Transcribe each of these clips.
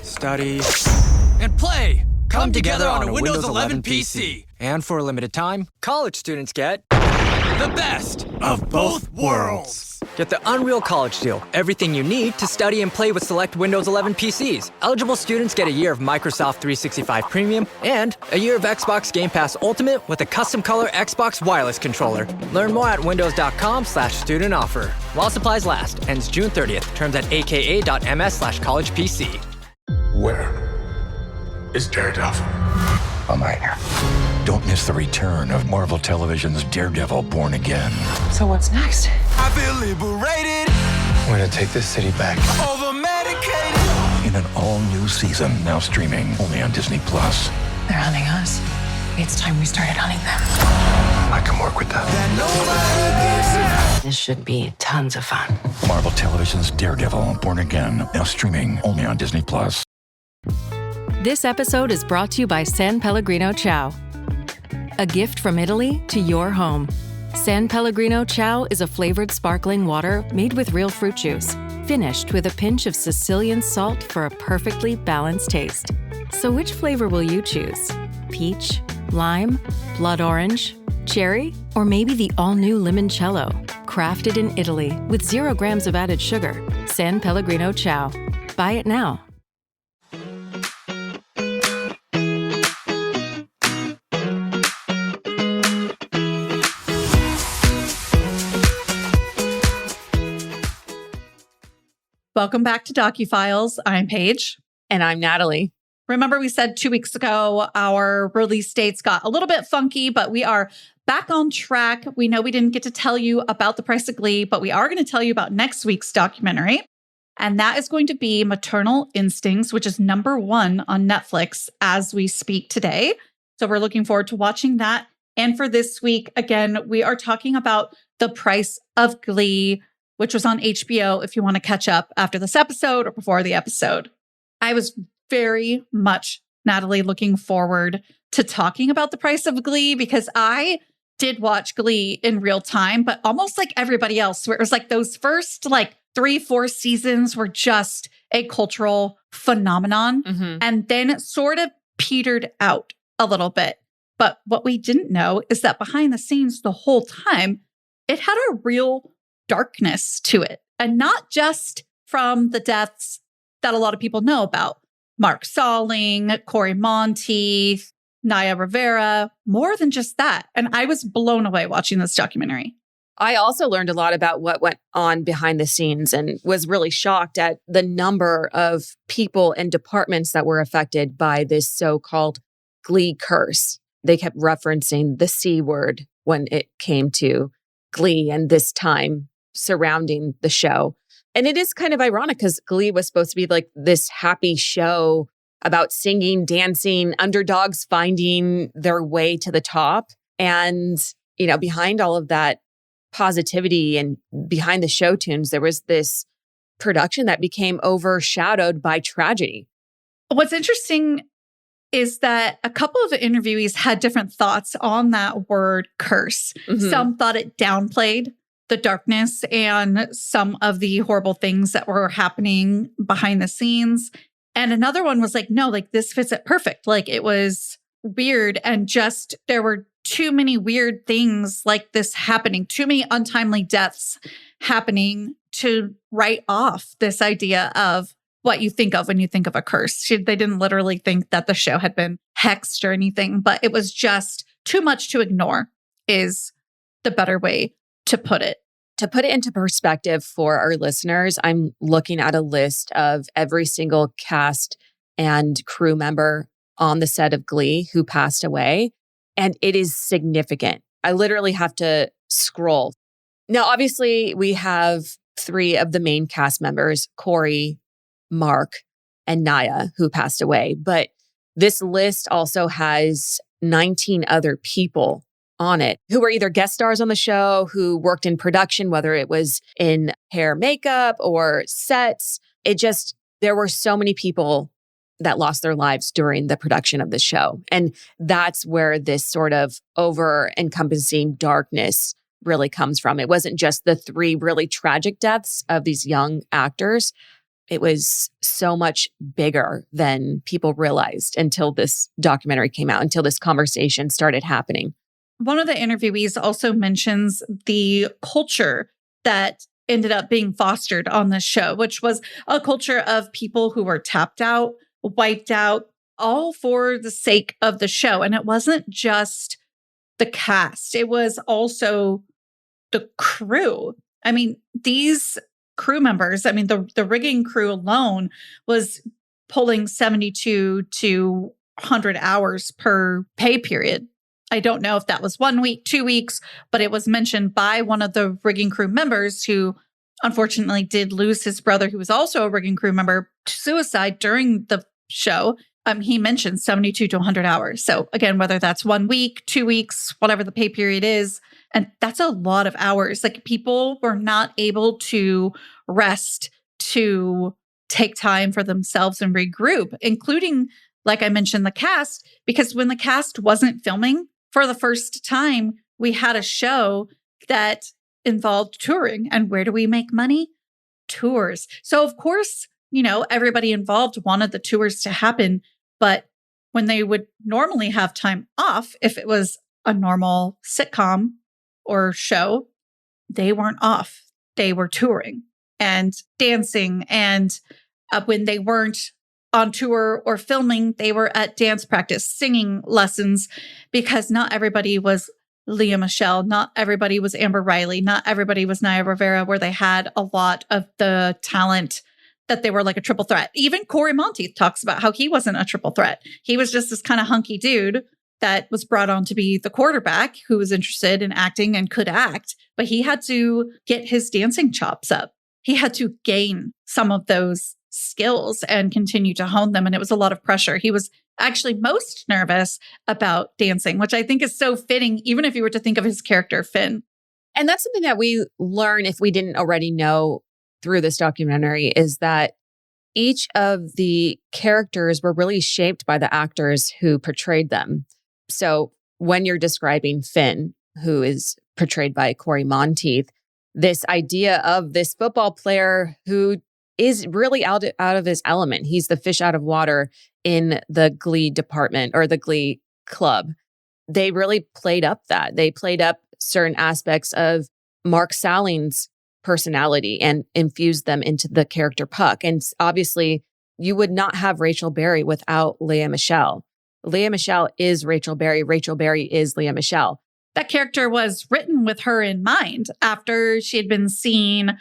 study, and play come together on a Windows 11 PC. And for a limited time, college students get The best of both worlds. Get the Unreal College Deal. Everything you need to study and play with select Windows 11 PCs. Eligible students get a year of Microsoft 365 Premium and a year of Xbox Game Pass Ultimate with a custom color Xbox wireless controller. Learn more at windows.com/student offer. While supplies last. Ends June 30th. Terms at aka.ms/collegepc. Where is Daredevil? I'm right here. Don't miss the return of Marvel Television's Daredevil Born Again. So what's next? I feel liberated. We're gonna take this city back. Over medicated. In an all-new season, now streaming only on Disney+. They're hunting us. It's time we started hunting them. I can work with that. This should be tons of fun. Marvel Television's Daredevil Born Again, now streaming only on Disney+. This episode is brought to you by San Pellegrino Ciao. A gift from Italy to your home. San Pellegrino Ciao is a flavored sparkling water made with real fruit juice, finished with a pinch of Sicilian salt for a perfectly balanced taste. So which flavor will you choose? Peach, lime, blood orange, cherry, or maybe the all-new limoncello? Crafted in Italy with 0 grams of added sugar. San Pellegrino Ciao. Buy it now. Welcome back to DOCUFILES. I'm Paige. And I'm Natalie. Remember, we said 2 weeks ago our release dates got a little bit funky, but we are back on track. We know we didn't get to tell you about The Price of Glee, but we are going to tell you about next week's documentary. And that is going to be Maternal Instincts, which is #1 on Netflix as we speak today. So we're looking forward to watching that. And for this week, again, we are talking about The Price of Glee, which was on HBO if you want to catch up after this episode or before the episode. I was very much, Natalie, looking forward to talking about The Price of Glee because I did watch Glee in real time, but almost like everybody else, where it was like those first 3-4 seasons were just a cultural phenomenon. Mm-hmm. And then it sort of petered out a little bit. But what we didn't know is that behind the scenes the whole time, it had a real darkness to it. And not just from the deaths that a lot of people know about. Mark Salling, Corey Monteith, Naya Rivera, more than just that. And I was blown away watching this documentary. I also learned a lot about what went on behind the scenes and was really shocked at the number of people and departments that were affected by this so-called Glee curse. They kept referencing the C word when it came to Glee and this time surrounding the show. And it is kind of ironic because Glee was supposed to be like this happy show about singing, dancing, underdogs finding their way to the top. And, behind all of that positivity and behind the show tunes, there was this production that became overshadowed by tragedy. What's interesting is that a couple of the interviewees had different thoughts on that word curse. Mm-hmm. Some thought it downplayed the darkness and some of the horrible things that were happening behind the scenes. And another one was like, no, this fits it perfect. It was weird and just there were too many weird things like this happening, too many untimely deaths happening to write off this idea of what you think of when you think of a curse. They didn't literally think that the show had been hexed or anything, but it was just too much to ignore is the better way to put it. To put it into perspective for our listeners, I'm looking at a list of every single cast and crew member on the set of Glee who passed away, and it is significant. I literally have to scroll. Now, obviously, we have 3 of the main cast members, Corey, Mark, and Naya, who passed away. But this list also has 19 other people on it who were either guest stars on the show, who worked in production, whether it was in hair, makeup, or sets. There were so many people that lost their lives during the production of the show. And that's where this sort of over-encompassing darkness really comes from. It wasn't just the 3 really tragic deaths of these young actors. it was so much bigger than people realized until this documentary came out, until this conversation started happening. One of the interviewees also mentions the culture that ended up being fostered on this show, which was a culture of people who were tapped out, wiped out, all for the sake of the show. And it wasn't just the cast, it was also the crew. I mean, these crew members, I mean, the rigging crew alone was pulling 72 to 100 hours per pay period. I don't know if that was 1 week, 2 weeks, but it was mentioned by one of the rigging crew members who unfortunately did lose his brother, who was also a rigging crew member, to suicide during the show. He mentioned 72 to 100 hours. So again, whether that's 1 week, 2 weeks, whatever the pay period is, and that's a lot of hours. Like, people were not able to rest, to take time for themselves and regroup, including, like I mentioned, the cast, because when the cast wasn't filming for the first time, we had a show that involved touring. And where do we make money? Tours. So of course, everybody involved wanted the tours to happen. But when they would normally have time off, if it was a normal sitcom or show, they weren't off. They were touring and dancing. And when they weren't on tour or filming, they were at dance practice, singing lessons, because not everybody was Lea Michele, not everybody was Amber Riley, not everybody was Naya Rivera, where they had a lot of the talent that they were like a triple threat. Even Corey Monteith talks about how he wasn't a triple threat. He was just this kind of hunky dude that was brought on to be the quarterback who was interested in acting and could act, but he had to get his dancing chops up. He had to gain some of those skills and continue to hone them. And it was a lot of pressure. He was actually most nervous about dancing, which I think is so fitting, even if you were to think of his character, Finn. And that's something that we learn, if we didn't already know through this documentary, is that each of the characters were really shaped by the actors who portrayed them. So when you're describing Finn, who is portrayed by Corey Monteith, this idea of this football player who is really out of his element. He's the fish out of water in the Glee department or the Glee club. They really played up that. They played up certain aspects of Mark Salling's personality and infused them into the character Puck. And obviously, you would not have Rachel Berry without Lea Michele. Lea Michele is Rachel Berry. Rachel Berry is Lea Michele. That character was written with her in mind after she had been seen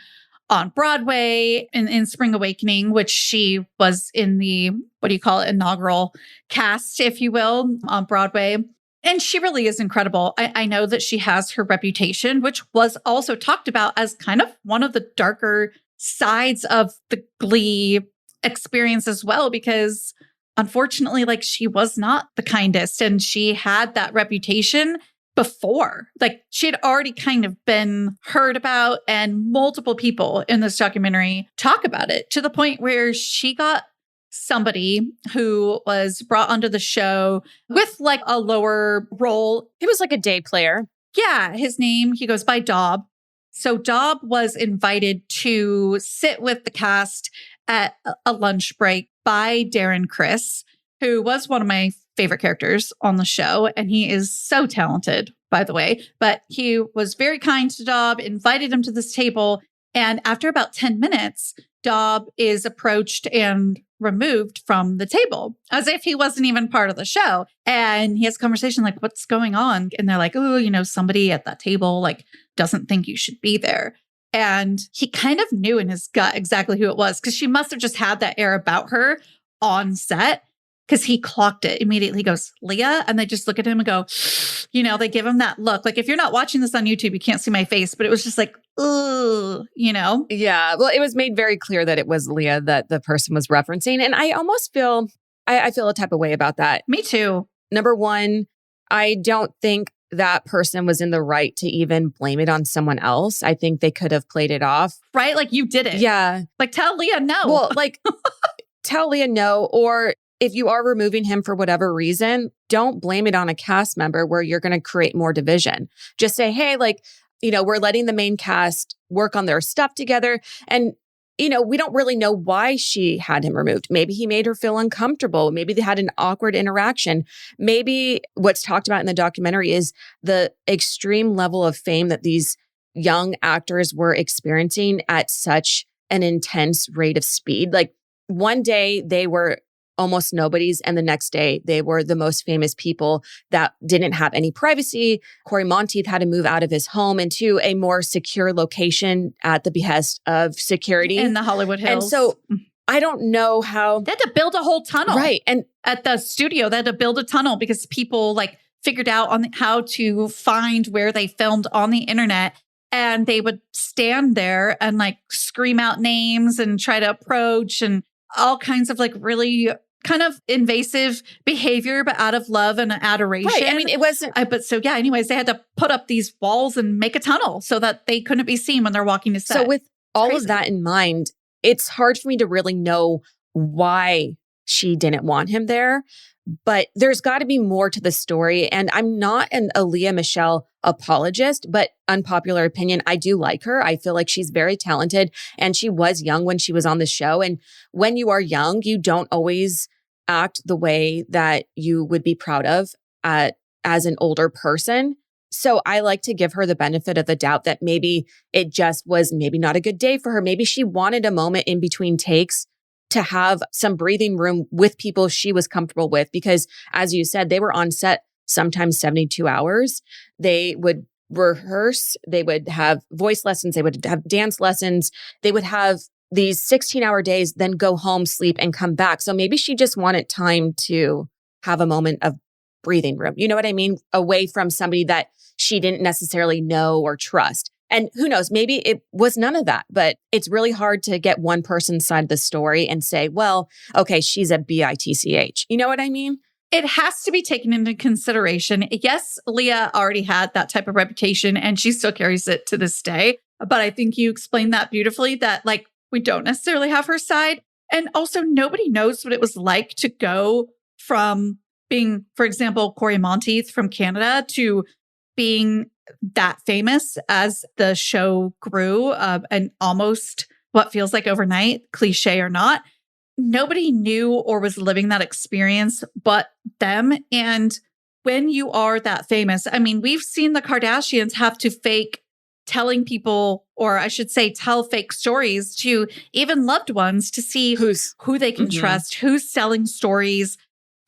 on Broadway in Spring Awakening, which she was in the, inaugural cast, if you will, on Broadway. And she really is incredible. I know that she has her reputation, which was also talked about as kind of one of the darker sides of the Glee experience as well, because unfortunately, she was not the kindest, and she had that reputation before. She had already kind of been heard about, and multiple people in this documentary talk about it, to the point where she got somebody who was brought onto the show with a lower role. He was like a day player. Yeah, he goes by Daub. So Daub was invited to sit with the cast at a lunch break by Darren Criss, who was one of my favorite characters on the show. And he is so talented, by the way. But he was very kind to Daub, invited him to this table. And after about 10 minutes, Daub is approached and removed from the table as if he wasn't even part of the show. And he has a conversation what's going on? And they're like, oh, somebody at that table doesn't think you should be there. And he kind of knew in his gut exactly who it was, because she must have just had that air about her on set, because he clocked it immediately. He goes, Lea? And they just look at him and go, they give him that look. If you're not watching this on YouTube, you can't see my face, but it was just ugh, Yeah. Well, it was made very clear that it was Lea that the person was referencing. And I almost feel, I feel a type of way about that. Me too. Number one, I don't think that person was in the right to even blame it on someone else. I think they could have played it off. Right? You did it. Yeah. Tell Lea no. Well, tell Lea no, or if you are removing him for whatever reason, don't blame it on a cast member where you're going to create more division. Just say, hey, we're letting the main cast work on their stuff together. And we don't really know why she had him removed. Maybe he made her feel uncomfortable. Maybe they had an awkward interaction. Maybe what's talked about in the documentary is the extreme level of fame that these young actors were experiencing at such an intense rate of speed. Like one day they were almost nobodies, and the next day they were the most famous people that didn't have any privacy. Corey Monteith had to move out of his home into a more secure location at the behest of security. In the Hollywood Hills. And so I don't know how... They had to build a whole tunnel. Right. And at the studio, they had to build a tunnel because people like figured out on how to find where they filmed on the internet. And they would stand there and like scream out names and try to approach and all kinds of like really kind of invasive behavior, but out of love and adoration. Right. I mean, it wasn't... but so yeah, anyways, they had to put up these walls and make a tunnel so that they couldn't be seen when they're walking to set. So with all of that in mind, it's hard for me to really know why she didn't want him there. But there's got to be more to the story. And I'm not an Aaliyah Michelle apologist, but unpopular opinion, I do like her. I feel like she's very talented, and she was young when she was on the show. And when you are young, you don't always act the way that you would be proud of as an older person. So I like to give her the benefit of the doubt that maybe it just was maybe not a good day for her. Maybe she wanted a moment in between takes to have some breathing room with people she was comfortable with. Because as you said, they were on set sometimes 72 hours. They would rehearse, they would have voice lessons, they would have dance lessons, they would have these 16-hour days, then go home, sleep, and come back. So maybe she just wanted time to have a moment of breathing room. You know what I mean? Away from somebody that she didn't necessarily know or trust. And who knows, maybe it was none of that, but it's really hard to get one person's side of the story and say, well, okay, she's a bitch. You know what I mean? It has to be taken into consideration. Yes, Leah already had that type of reputation and she still carries it to this day. But I think you explained that beautifully, that like we don't necessarily have her side. And also nobody knows what it was like to go from being, for example, Corey Monteith from Canada to being that famous as the show grew and almost what feels like overnight, cliche or not. Nobody knew or was living that experience but them. And when you are that famous, I mean, we've seen the Kardashians have to fake telling people, or I should say, tell fake stories to even loved ones to see who they can trust, who's selling stories.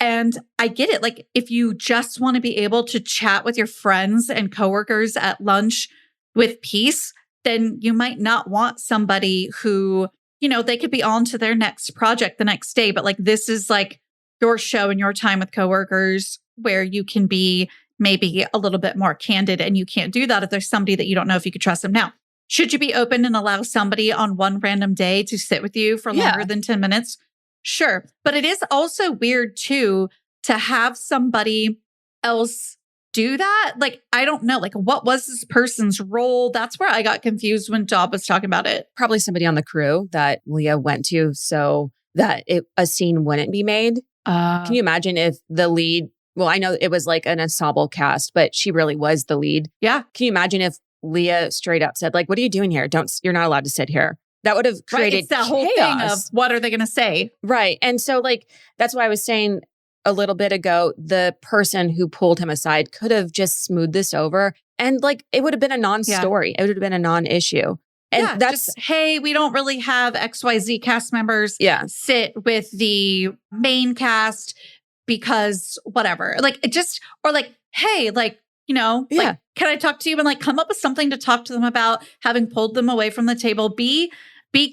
And I get it. Like, if you just want to be able to chat with your friends and coworkers at lunch with peace, then you might not want somebody who, you know, they could be on to their next project the next day. But like, this is like your show and your time with coworkers where you can be maybe a little bit more candid. And you can't do that if there's somebody that you don't know if you could trust them. Now, should you be open and allow somebody on one random day to sit with you for longer than 10 minutes? Sure. But it is also weird too, to have somebody else do that. Like, I don't know, like what was this person's role? That's where I got confused when Job was talking about it. Probably somebody on the crew that Leah went to so that a scene wouldn't be made. Can you imagine if the lead, well, I know it was like an ensemble cast, but she really was the lead. Yeah. Can you imagine if Leah straight up said, like, what are you doing here? You're not allowed to sit here. That would have created it's that whole chaos. thing of what are they going to say? Right. And so like, that's why I was saying a little bit ago, the person who pulled him aside could have just smoothed this over. And like, it would have been a non-story. It would have been a non-issue. And that's, just, hey, we don't really have XYZ cast members sit with the main cast because whatever. Like, it just, or like, hey, like, you know, like, can I talk to you? And like, come up with something to talk to them about, having pulled them away from the table. Be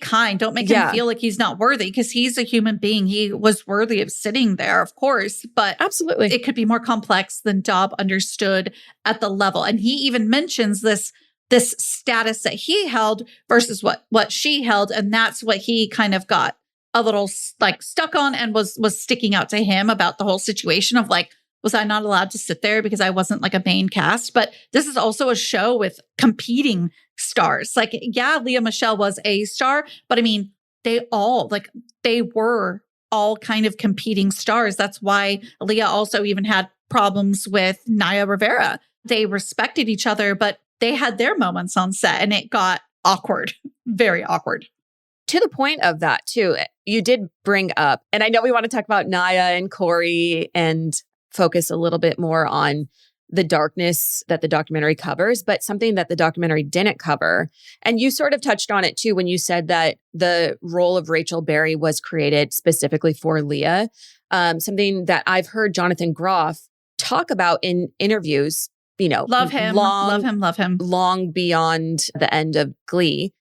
kind. Don't make him feel like he's not worthy, because he's a human being. He was worthy of sitting there, of course, but absolutely, it could be more complex than Dob understood at the level. And he even mentions this status that he held versus what she held. And that's what he kind of got a little like stuck on and was sticking out to him about the whole situation of like, was I not allowed to sit there because I wasn't like a main cast? But this is also a show with competing stars. Like, yeah, Leah Michelle was a star, but I mean, they were all kind of competing stars. That's why Leah also even had problems with Naya Rivera. They respected each other, but they had their moments on set and it got awkward, very awkward. to the point of that too, you did bring up, and I know we want to talk about Naya and Corey and focus a little bit more on the darkness that the documentary covers, but something that the documentary didn't cover. And you sort of touched on it too when you said that the role of Rachel Berry was created specifically for Leah. Something that I've heard Jonathan Groff talk about in interviews, love him, love him, long beyond the end of Glee.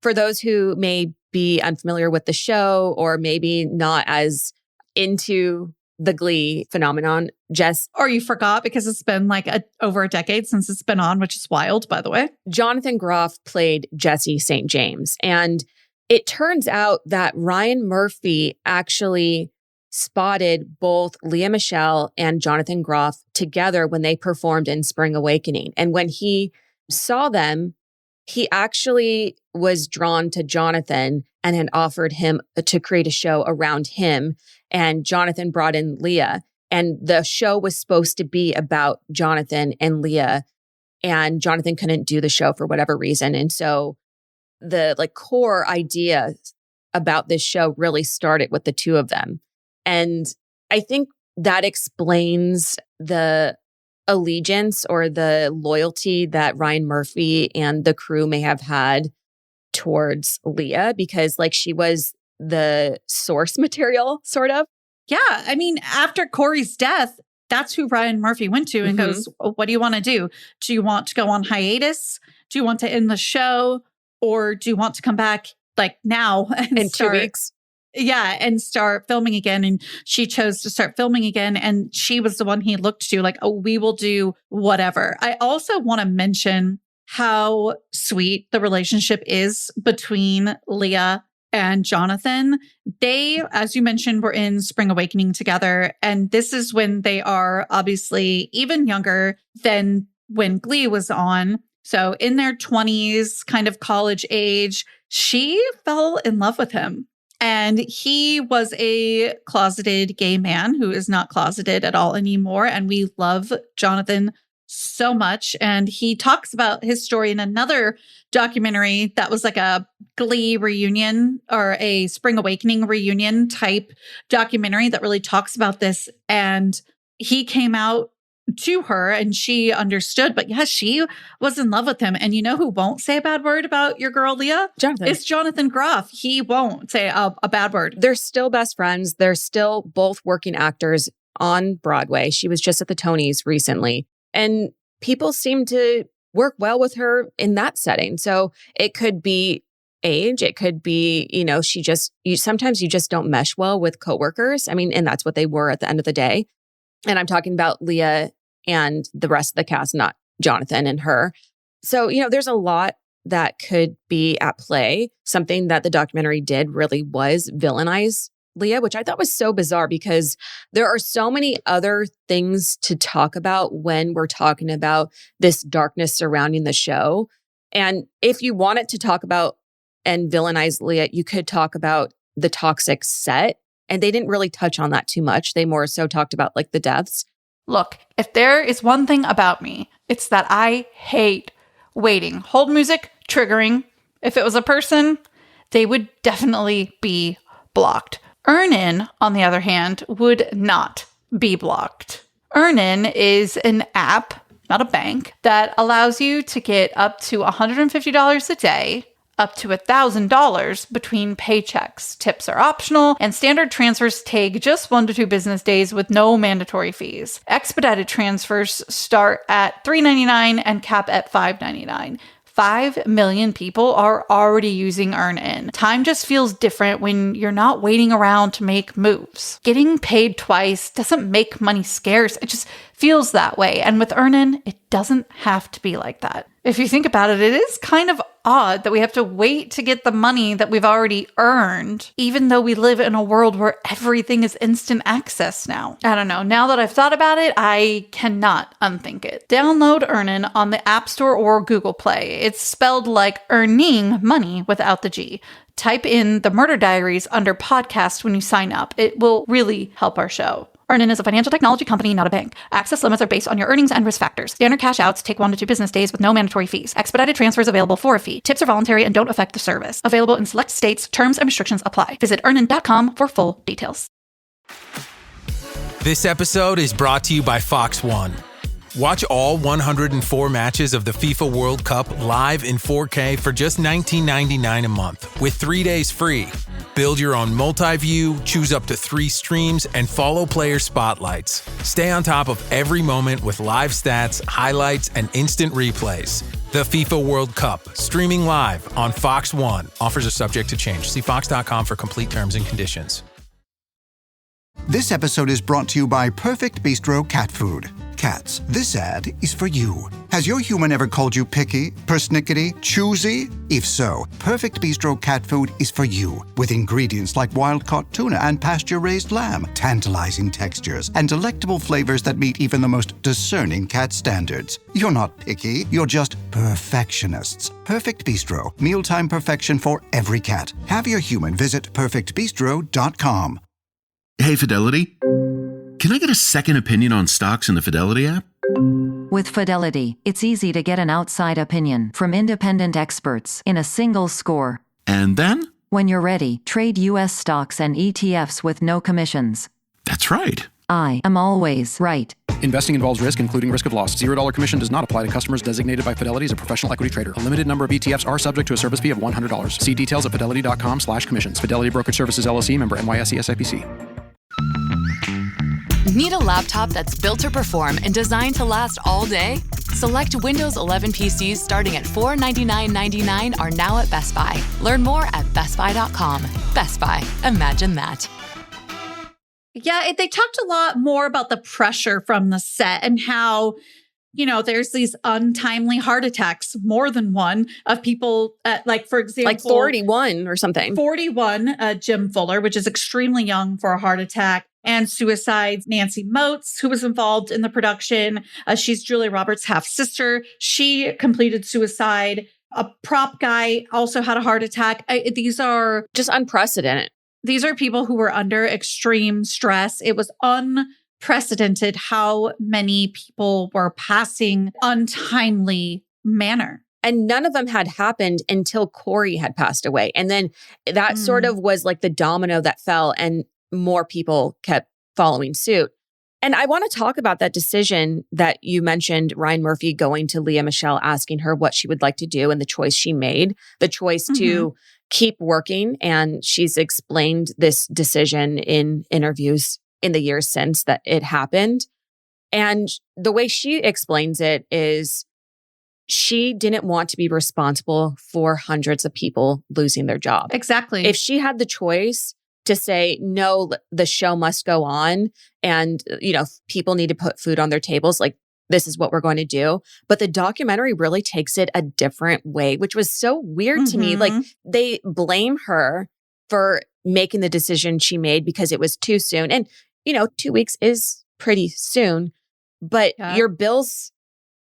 For those who may be unfamiliar with the show or maybe not as into the Glee phenomenon, Jess. Or you forgot because it's been like over a decade since it's been on, which is wild, by the way. Jonathan Groff played Jesse St. James. And it turns out that Ryan Murphy actually spotted both Leah Michele and Jonathan Groff together when they performed in Spring Awakening. And when he saw them, he actually was drawn to Jonathan and had offered him to create a show around him. And Jonathan brought in Leah. And the show was supposed to be about Jonathan and Leah. And Jonathan couldn't do the show for whatever reason. And so the core idea about this show really started with the two of them. And I think that explains the allegiance or the loyalty that Ryan Murphy and the crew may have had towards Leah, because she was the source material, sort of. Yeah. I mean, after Corey's death, that's who Ryan Murphy went to and goes, what do you want to do? Do you want to go on hiatus? Do you want to end the show? Or do you want to come back now and in 2 weeks? Yeah, and start filming again. And she chose to start filming again. And she was the one he looked to, we will do whatever. I also want to mention how sweet the relationship is between Leah and Jonathan. They, as you mentioned, were in Spring Awakening together. And this is when they are obviously even younger than when Glee was on. So in their 20s, kind of college age, she fell in love with him. And he was a closeted gay man who is not closeted at all anymore. And we love Jonathan so much. And he talks about his story in another documentary that was like a Glee reunion or a Spring Awakening reunion type documentary that really talks about this. And he came out to her and she understood, but yes, she was in love with him. And you know who won't say a bad word about your girl, Leah? Jonathan. It's Jonathan Groff. He won't say a bad word. They're still best friends. They're still both working actors on Broadway. She was just at the Tonys recently. And people seem to work well with her in that setting. So it could be age. It could be, sometimes you just don't mesh well with coworkers. I mean, and that's what they were at the end of the day. And I'm talking about Leah and the rest of the cast, not Jonathan and her. So, there's a lot that could be at play. Something that the documentary did really was villainize Leah, which I thought was so bizarre because there are so many other things to talk about when we're talking about this darkness surrounding the show. And if you wanted to talk about and villainize Leah, you could talk about the toxic set. And they didn't really touch on that too much. They more so talked about the deaths. Look, if there is one thing about me, it's that I hate waiting. Hold music, triggering. If it was a person, they would definitely be blocked. Earnin, on the other hand, would not be blocked. Earnin is an app, not a bank, that allows you to get up to $150 a day, up to $1,000 between paychecks. Tips are optional, and standard transfers take just 1 to 2 business days with no mandatory fees. Expedited transfers start at $3.99 and cap at $5.99. 5 million people are already using Earnin. Time just feels different when you're not waiting around to make moves. Getting paid twice doesn't make money scarce. It just feels that way. And with Earnin, it doesn't have to be like that. If you think about it, it is kind of odd that we have to wait to get the money that we've already earned, even though we live in a world where everything is instant access now. I don't know. Now that I've thought about it, I cannot unthink it. Download Earnin on the App Store or Google Play. It's spelled like earning money without the G. Type in The Murder Diaries under podcast when you sign up. It will really help our show. Earnin is a financial technology company, not a bank. Access limits are based on your earnings and risk factors. Standard cash outs take 1 to 2 business days with no mandatory fees. Expedited transfers available for a fee. Tips are voluntary and don't affect the service. Available in select states. Terms and restrictions apply. Visit earnin.com for full details. This episode is brought to you by Fox One. Watch all 104 matches of the FIFA World Cup live in 4K for just $19.99 a month with 3 days free. Build your own multi-view, choose up to 3 streams, and follow player spotlights. Stay on top of every moment with live stats, highlights, and instant replays. The FIFA World Cup, streaming live on Fox One. Offers are subject to change. See fox.com for complete terms and conditions. This episode is brought to you by Perfect Bistro Cat Food. Cats, this ad is for you. Has your human ever called you picky, persnickety, choosy? If so, Perfect Bistro Cat Food is for you. With ingredients like wild-caught tuna and pasture-raised lamb, tantalizing textures, and delectable flavors that meet even the most discerning cat standards. You're not picky, you're just perfectionists. Perfect Bistro, mealtime perfection for every cat. Have your human visit perfectbistro.com. Hey, Fidelity. Can I get a second opinion on stocks in the Fidelity app? With Fidelity, it's easy to get an outside opinion from independent experts in a single score. And then? When you're ready, trade U.S. stocks and ETFs with no commissions. That's right. I am always right. Investing involves risk, including risk of loss. $0 commission does not apply to customers designated by Fidelity as a professional equity trader. A limited number of ETFs are subject to a service fee of $100. See details at fidelity.com/commissions. Fidelity Brokerage Services, LLC, member NYSE SIPC. Need a laptop that's built to perform and designed to last all day? Select Windows 11 PCs starting at $499.99 are now at Best Buy. Learn more at bestbuy.com. Best Buy. Imagine that. Yeah, they talked a lot more about the pressure from the set and how, there's these untimely heart attacks, more than one, of people, for example... Like 41 or something. 41, Jim Fuller, which is extremely young for a heart attack. And suicides. Nancy Moats, who was involved in the production. She's Julia Roberts' half-sister. She completed suicide. A prop guy also had a heart attack. These are... just unprecedented. These are people who were under extreme stress. It was unprecedented how many people were passing untimely manner. And none of them had happened until Corey had passed away. And then that sort of was like the domino that fell, and more people kept following suit. And I want to talk about that decision that you mentioned, Ryan Murphy going to Leah Michelle, asking her what she would like to do, and the choice she made, the choice to keep working. And she's explained this decision in interviews in the years since that it happened. And the way she explains it is she didn't want to be responsible for hundreds of people losing their job. Exactly. If she had the choice to say, no, the show must go on, and, people need to put food on their tables, like, this is what we're going to do. But the documentary really takes it a different way, which was so weird to me. Like, they blame her for making the decision she made because it was too soon. And, 2 weeks is pretty soon, but your bills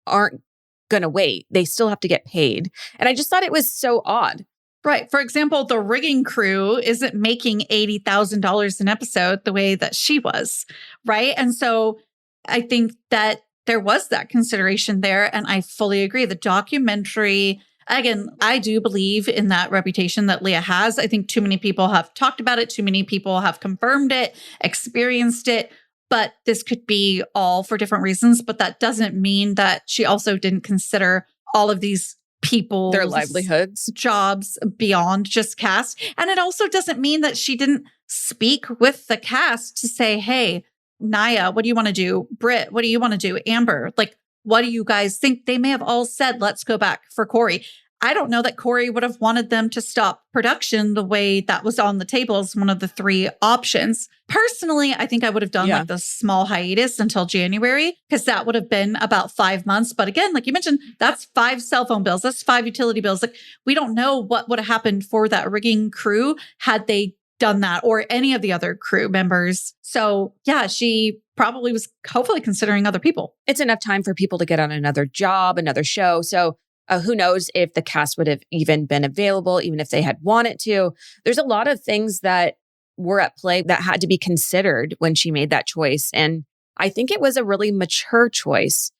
aren't going to wait. They still have to get paid. And I just thought it was so odd. Right. For example, the rigging crew isn't making $80,000 an episode the way that she was. Right. And so I think that there was that consideration there. And I fully agree. The documentary, again, I do believe in that reputation that Leah has. I think too many people have talked about it. Too many people have confirmed it, experienced it. But this could be all for different reasons. But that doesn't mean that she also didn't consider all of these people, their livelihoods, jobs beyond just cast. And it also doesn't mean that she didn't speak with the cast to say, hey, Naya, what do you want to do? Britt, what do you want to do? Amber, like, what do you guys think? They may have all said, let's go back for Corey. I don't know that Corey would have wanted them to stop production the way that was on the table as one of the 3 options. Personally, I think I would have done like the small hiatus until January, because that would have been about 5 months. But again, like you mentioned, that's 5 cell phone bills. That's 5 utility bills. Like, we don't know what would have happened for that rigging crew had they done that, or any of the other crew members. So yeah, she probably was hopefully considering other people. It's enough time for people to get on another job, another show. So who knows if the cast would have even been available, even if they had wanted to. There's a lot of things that were at play that had to be considered when she made that choice. And I think it was a really mature choice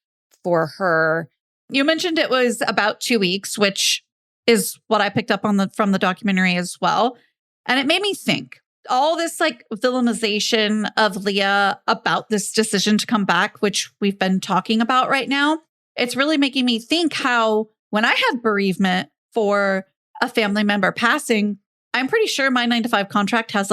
for her. You mentioned it was about 2 weeks, which is what I picked up on from the documentary as well. And it made me think all this like villainization of Leah about this decision to come back, which we've been talking about right now. It's really making me think how when I have bereavement for a family member passing, I'm pretty sure my 9-to-5 contract has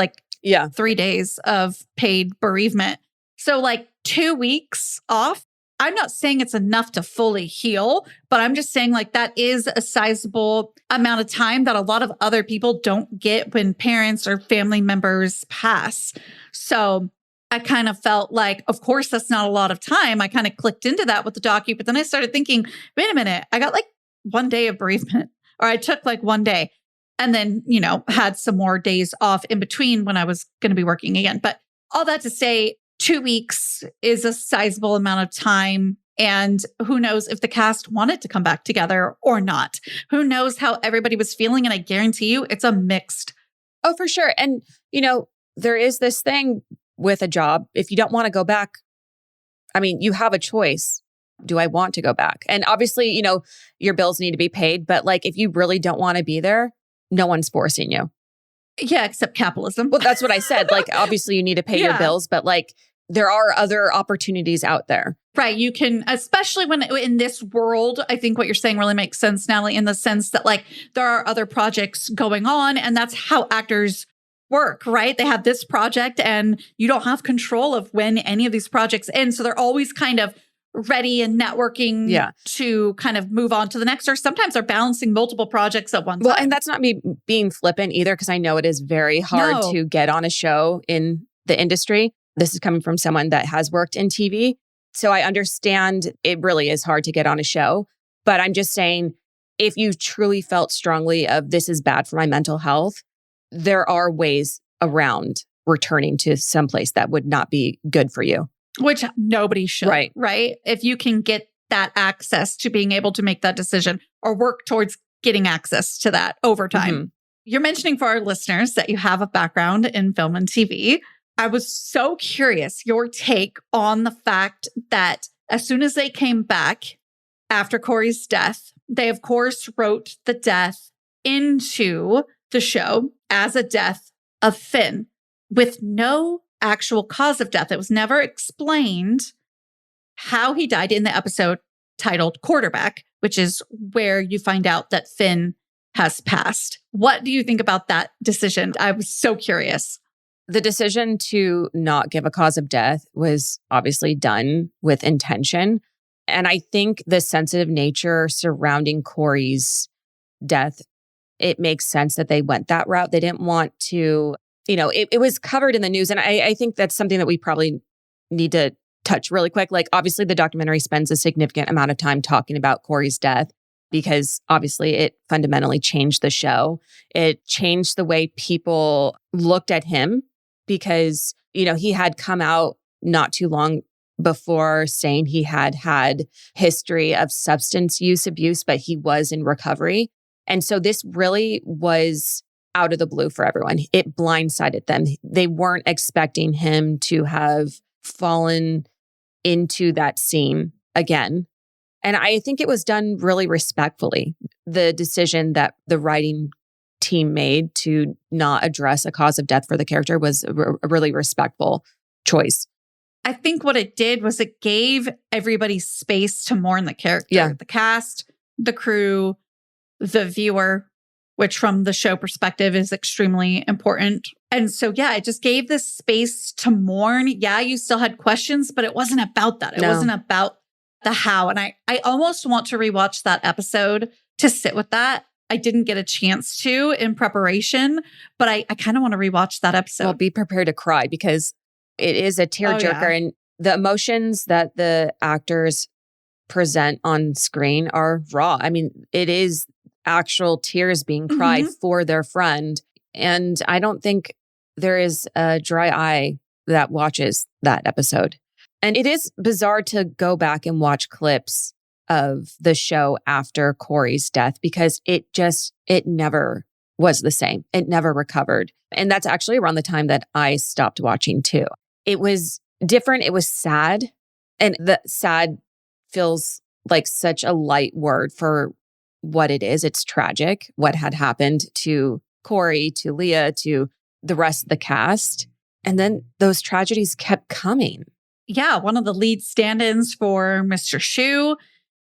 3 days of paid bereavement. So 2 weeks off. I'm not saying it's enough to fully heal, but I'm just saying that is a sizable amount of time that a lot of other people don't get when parents or family members pass. So I kind of felt of course, that's not a lot of time. I kind of clicked into that with the docu, but then I started thinking, wait a minute, I got 1 day of bereavement, or I took 1 day and then, had some more days off in between when I was going to be working again. But all that to say, 2 weeks is a sizable amount of time. And who knows if the cast wanted to come back together or not? Who knows how everybody was feeling? And I guarantee you it's a mixed. Oh, for sure. And, there is this thing with a job. If you don't want to go back, I mean, you have a choice. Do I want to go back? And obviously, your bills need to be paid. But if you really don't want to be there, no one's forcing you. Yeah, except capitalism. Well, that's what I said. Obviously you need to pay your bills, but there are other opportunities out there. Right. You can, especially when in this world, I think what you're saying really makes sense, Natalie, in the sense that there are other projects going on, and that's how actors work, right? They have this project and you don't have control of when any of these projects end. So they're always kind of ready and networking to kind of move on to the next, or sometimes they're balancing multiple projects at one time. Well, and that's not me being flippant either, because I know it is very hard to get on a show in the industry. This is coming from someone that has worked in TV. So I understand it really is hard to get on a show. But I'm just saying, if you truly felt strongly of this is bad for my mental health, there are ways around returning to someplace that would not be good for you. Which nobody should, right? If you can get that access to being able to make that decision or work towards getting access to that over time. Mm-hmm. You're mentioning for our listeners that you have a background in film and TV. I was so curious your take on the fact that as soon as they came back after Corey's death, they of course wrote the death into the show as a death of Finn with no actual cause of death. It was never explained how he died in the episode titled Quarterback, which is where you find out that Finn has passed. What do you think about that decision? I was so curious. The decision to not give a cause of death was obviously done with intention. And I think the sensitive nature surrounding Corey's death, it makes sense that they went that route. They didn't want to, it was covered in the news. And I think that's something that we probably need to touch really quick. Obviously the documentary spends a significant amount of time talking about Corey's death because obviously it fundamentally changed the show. It changed the way people looked at him because, he had come out not too long before saying he had had history of substance use abuse, but he was in recovery. And so this really was out of the blue for everyone. It blindsided them. They weren't expecting him to have fallen into that scene again. And I think it was done really respectfully. The decision that the writing team made to not address a cause of death for the character was a really respectful choice. I think what it did was it gave everybody space to mourn the character. Yeah. The cast, the crew, the viewer, which from the show perspective is extremely important. And so, it just gave this space to mourn. Yeah, you still had questions, but it wasn't about that. It wasn't about the how. And I almost want to rewatch that episode to sit with that. I didn't get a chance to in preparation, but I kind of want to rewatch that episode. Well, be prepared to cry because it is a tearjerker. And the emotions that the actors present on screen are raw. I mean, it is actual tears being cried for their friend. And I don't think there is a dry eye that watches that episode. And it is bizarre to go back and watch clips of the show after Corey's death because it never was the same. It never recovered. And that's actually around the time that I stopped watching too. It was different. It was sad. And the sad feels like such a light word for what it is. It's tragic, what had happened to Corey, to Leah, to the rest of the cast. And then those tragedies kept coming. Yeah, one of the lead stand-ins for Mr. Shu,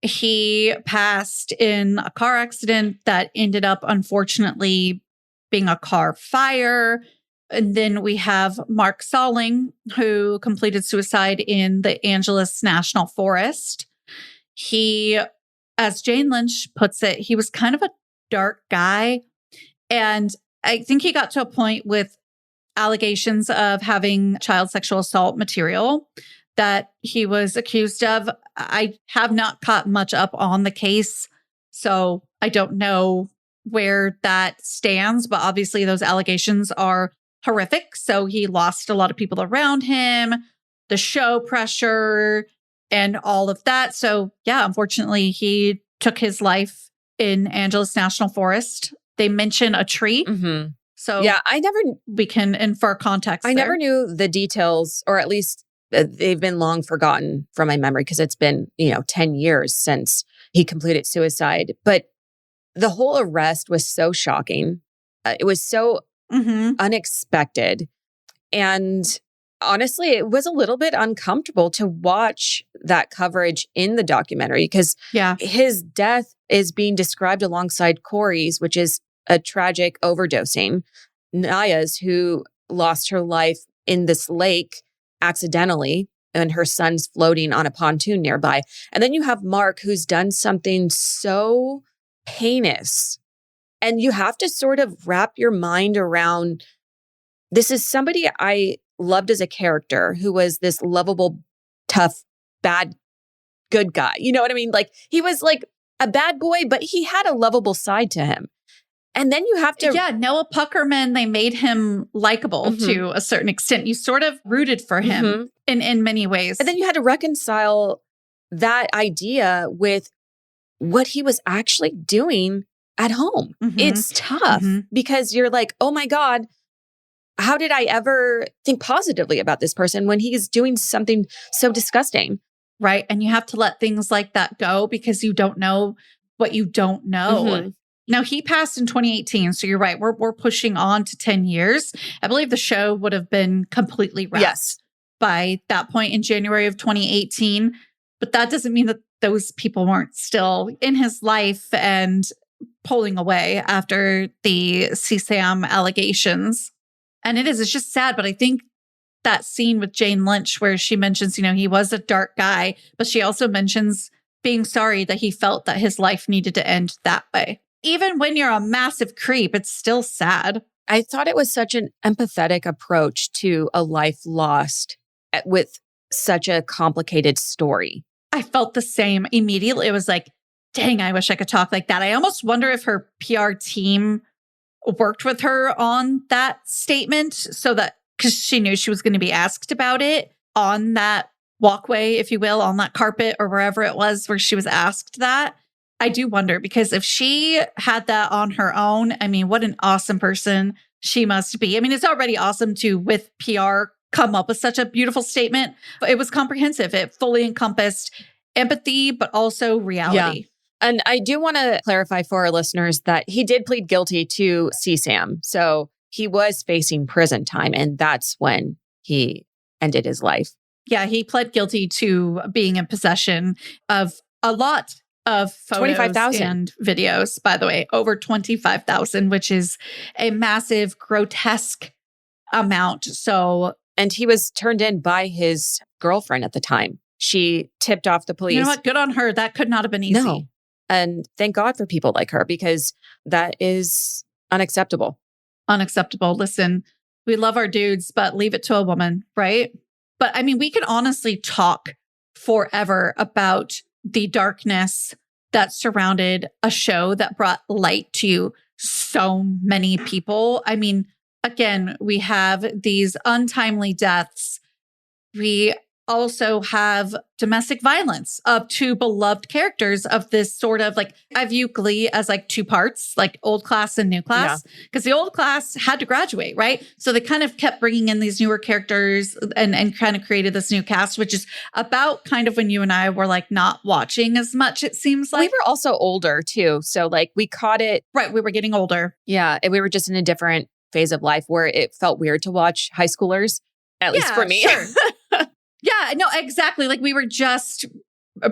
he passed in a car accident that ended up, unfortunately, being a car fire. And then we have Mark Salling, who completed suicide in the Angeles National Forest. He, as Jane Lynch puts it, he was kind of a dark guy. And I think he got to a point with allegations of having child sexual assault material that he was accused of. I have not caught much up on the case, so I don't know where that stands, but obviously those allegations are horrific. So he lost a lot of people around him, the show pressure, and all of that. So yeah, unfortunately, he took his life in Angeles National Forest. They mention a tree. Mm-hmm. So yeah, we can infer context. I never knew the details, or at least they've been long forgotten from my memory because it's been, 10 years since he completed suicide. But the whole arrest was so shocking. It was so unexpected. And honestly, it was a little bit uncomfortable to watch that coverage in the documentary because his death is being described alongside Corey's, which is a tragic overdosing. Naya's, who lost her life in this lake accidentally, and her son's floating on a pontoon nearby. And then you have Mark, who's done something so heinous. And you have to sort of wrap your mind around, this is somebody I loved as a character who was this lovable, tough, bad, good guy. You know what I mean? Like, he was like a bad boy, but he had a lovable side to him. And then you have to... Yeah, Noah Puckerman, they made him likable to a certain extent. You sort of rooted for him in many ways. And then you had to reconcile that idea with what he was actually doing at home. It's tough because you're like, oh my God, how did I ever think positively about this person when he's doing something so disgusting? Right. And you have to let things like that go because you don't know what you don't know. Now, he passed in 2018. So you're right. We're pushing on to 10 years. I believe the show would have been completely wrapped by that point in January of 2018. But that doesn't mean that those people weren't still in his life and pulling away after the CSAM allegations. And it's just sad. But I think that scene with Jane Lynch where she mentions, he was a dark guy, but she also mentions being sorry that he felt that his life needed to end that way. Even when you're a massive creep, it's still sad. I thought it was such an empathetic approach to a life lost with such a complicated story. I felt the same immediately. It was like, dang, I wish I could talk like that. I almost wonder if her PR team worked with her on that statement so that, because she knew she was going to be asked about it on that walkway, if you will, on that carpet or wherever it was where she was asked that. I do wonder, because if she had that on her own, I mean, what an awesome person she must be. I mean, it's already awesome to, with PR, come up with such a beautiful statement. But it was comprehensive. It fully encompassed empathy, but also reality. Yeah. And I do want to clarify for our listeners that he did plead guilty to CSAM. So he was facing prison time, and that's when he ended his life. Yeah, he pled guilty to being in possession of a lot of photos 25,000 and videos, by the way, over 25,000, which is a massive, grotesque amount. So, and he was turned in by his girlfriend at the time. She tipped off the police. You know what? Good on her. That could not have been easy. No. And thank God for people like her, because that is unacceptable. Unacceptable. Listen, we love our dudes, but leave it to a woman, right? But I mean, we can honestly talk forever about the darkness that surrounded a show that brought light to so many people. I mean, again, we have these untimely deaths. We also have domestic violence of two beloved characters of this sort of like, I view Glee as like two parts, like old class and new class, because the old class had to graduate, right? So they kind of kept bringing in these newer characters and kind of created this new cast, which is about kind of when you and I were like not watching as much, it seems like. We were also older too. So like we caught it. Right. We were getting older. Yeah. And we were just in a different phase of life where it felt weird to watch high schoolers, at least for me. Sure. Yeah, no, exactly. Like we were just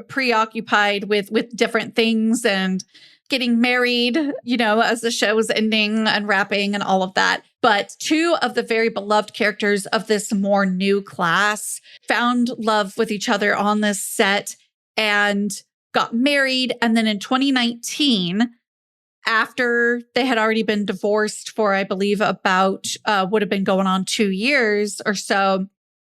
preoccupied with different things and getting married, you know, as the show was ending and wrapping and all of that. But two of the very beloved characters of this more new class found love with each other on this set and got married. And then in 2019, after they had already been divorced for, I believe, about would have been going on 2 years or so,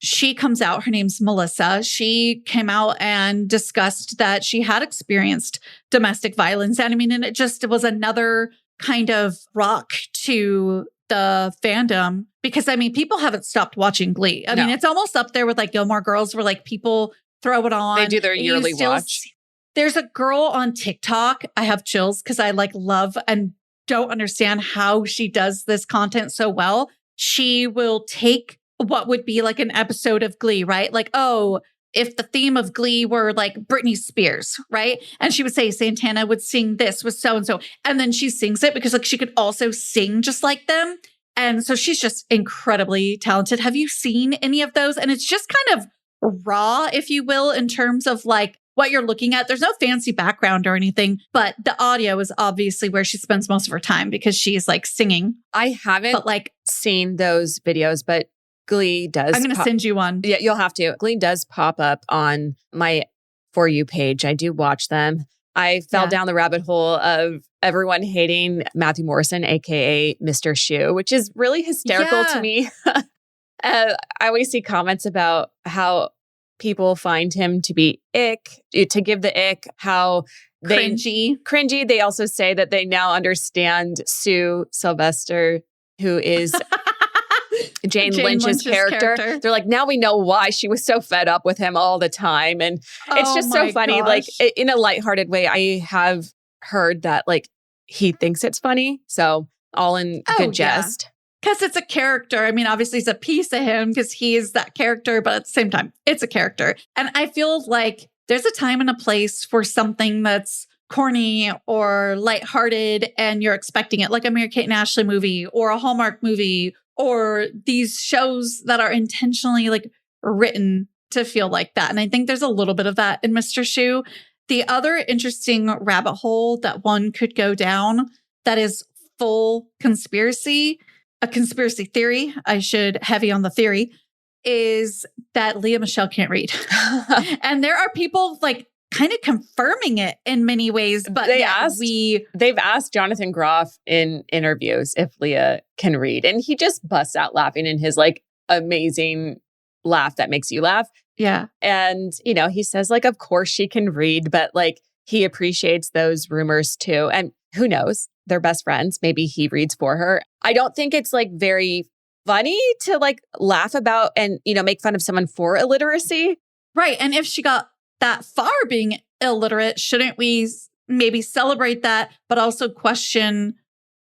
she comes out. Her name's Melissa. She came out and discussed that she had experienced domestic violence. And I mean, and it was another kind of rock to the fandom because I mean, people haven't stopped watching Glee. I mean, it's almost up there with like Gilmore Girls where like people throw it on. They do their yearly watch. There's a girl on TikTok. I have chills because I like love and don't understand how she does this content so well. She will take what would be like an episode of Glee, right? Like, oh, if the theme of Glee were like Britney Spears, right? And she would say Santana would sing this with so-and-so. And then she sings it because like she could also sing just like them. And so she's just incredibly talented. Have you seen any of those? And it's just kind of raw, if you will, in terms of like what you're looking at. There's no fancy background or anything, but the audio is obviously where she spends most of her time because she's like singing. I haven't seen those videos, but Glee does. I'm going to send you one. Yeah, you'll have to. Glee does pop up on my For You page. I do watch them. I fell down the rabbit hole of everyone hating Matthew Morrison, aka Mr. Shoe, which is really hysterical to me. I always see comments about how people find him to be to give the ick, how cringy. They also say that they now understand Sue Sylvester, who is Jane Lynch's character. They're like, now we know why she was so fed up with him all the time. And it's just so funny. Gosh. Like in a lighthearted way, I have heard that like he thinks it's funny. So all in good jest. Because it's a character. I mean, obviously it's a piece of him because he is that character, but at the same time, it's a character. And I feel like there's a time and a place for something that's corny or lighthearted and you're expecting it, like a Mary-Kate and Ashley movie or a Hallmark movie or these shows that are intentionally like written to feel like that. And I think there's a little bit of that in Mr. Shoe. The other interesting rabbit hole that one could go down that is full conspiracy, a conspiracy theory, I should heavy on the theory, is that Leah Michele can't read. And there are people like kind of confirming it in many ways, but they've asked Jonathan Groff in interviews if Leah can read, and he just busts out laughing in his like amazing laugh that makes you laugh. Yeah. And, you know, he says like, of course she can read, but like he appreciates those rumors too. And who knows? They're best friends. Maybe he reads for her. I don't think it's like very funny to like laugh about and, you know, make fun of someone for illiteracy. Right. And if she got that far being illiterate, shouldn't we maybe celebrate that, but also question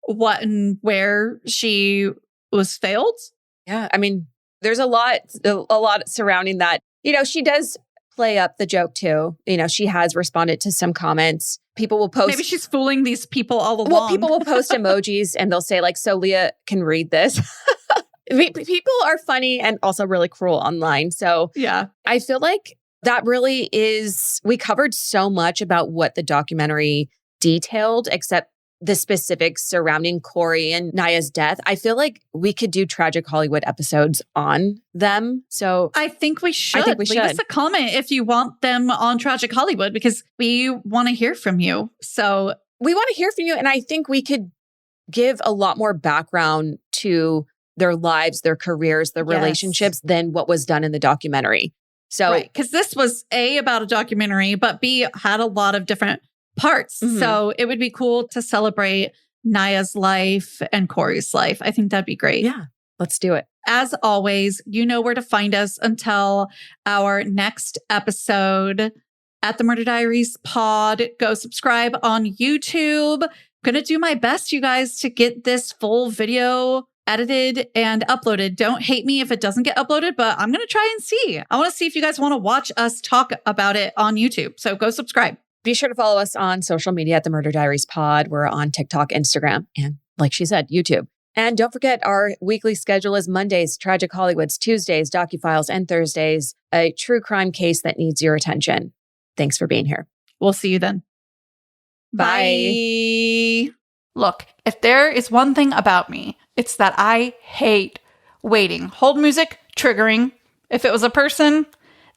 what and where she was failed? Yeah. I mean, there's a lot surrounding that. You know, she does play up the joke too. You know, she has responded to some comments. People will post. Maybe she's fooling these people all along. Well, people will post emojis and they'll say like, so Leah can read this. People are funny and also really cruel online. So yeah, I feel like that really is, we covered so much about what the documentary detailed, except the specifics surrounding Corey and Naya's death. I feel like we could do Tragic Hollywood episodes on them. So I think we should. Leave us a comment if you want them on Tragic Hollywood, because we want to hear from you. So we want to hear from you. And I think we could give a lot more background to their lives, their careers, their relationships than what was done in the documentary. So, right, because this was A, about a documentary, but B, had a lot of different parts. Mm-hmm. So it would be cool to celebrate Naya's life and Corey's life. I think that'd be great. Yeah. Let's do it. As always, you know where to find us until our next episode at the Murder Diaries Pod. Go subscribe on YouTube. I'm going to do my best, you guys, to get this full video edited and uploaded. Don't hate me if it doesn't get uploaded, but I'm going to try and see. I want to see if you guys want to watch us talk about it on YouTube. So go subscribe. Be sure to follow us on social media at the Murder Diaries Pod. We're on TikTok, Instagram, and like she said, YouTube. And don't forget, our weekly schedule is Mondays, Tragic Hollywoods, Tuesdays, DOCUFILES, and Thursdays, a true crime case that needs your attention. Thanks for being here. We'll see you then. Bye. Look, if there is one thing about me, it's that I hate waiting. Hold music, triggering. If it was a person,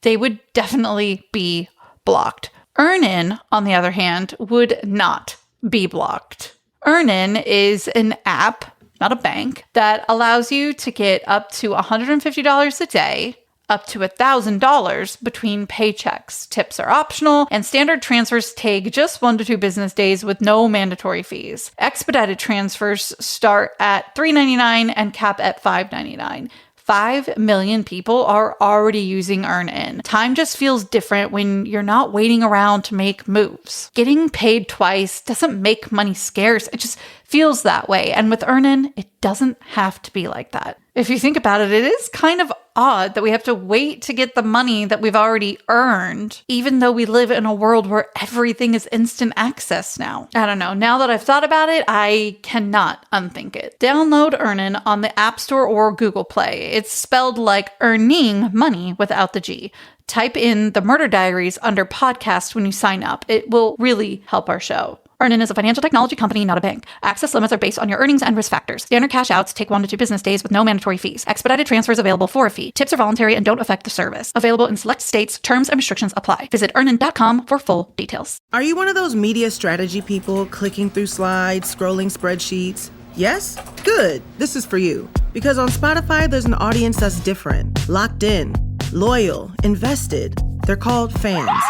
they would definitely be blocked. Earnin, on the other hand, would not be blocked. Earnin is an app, not a bank, that allows you to get up to $150 a day, up to $1,000 between paychecks. Tips are optional, and standard transfers take just 1 to 2 business days with no mandatory fees. Expedited transfers start at $3.99 and cap at $5.99. 5 million people are already using Earnin. Time just feels different when you're not waiting around to make moves. Getting paid twice doesn't make money scarce. It just feels that way. And with Earnin, it doesn't have to be like that. If you think about it, it is kind of odd that we have to wait to get the money that we've already earned, even though we live in a world where everything is instant access now. I don't know. Now that I've thought about it, I cannot unthink it. Download Earnin on the App Store or Google Play. It's spelled like earning money without the G. Type in the Murder Diaries under podcast when you sign up. It will really help our show. Earnin is a financial technology company, not a bank. Access limits are based on your earnings and risk factors. Standard cash outs take 1 to 2 business days with no mandatory fees. Expedited transfers available for a fee. Tips are voluntary and don't affect the service. Available in select states. Terms and restrictions apply. Visit earnin.com for full details. Are you one of those media strategy people clicking through slides, scrolling spreadsheets? Yes? Good. This is for you. Because on Spotify, there's an audience that's different, locked in, loyal, invested. They're called fans.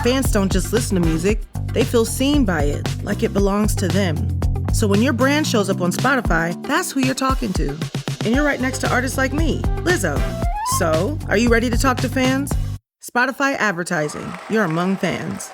Fans don't just listen to music. They feel seen by it, like it belongs to them. So when your brand shows up on Spotify, that's who you're talking to. And you're right next to artists like me, Lizzo. So, are you ready to talk to fans? Spotify advertising. You're among fans.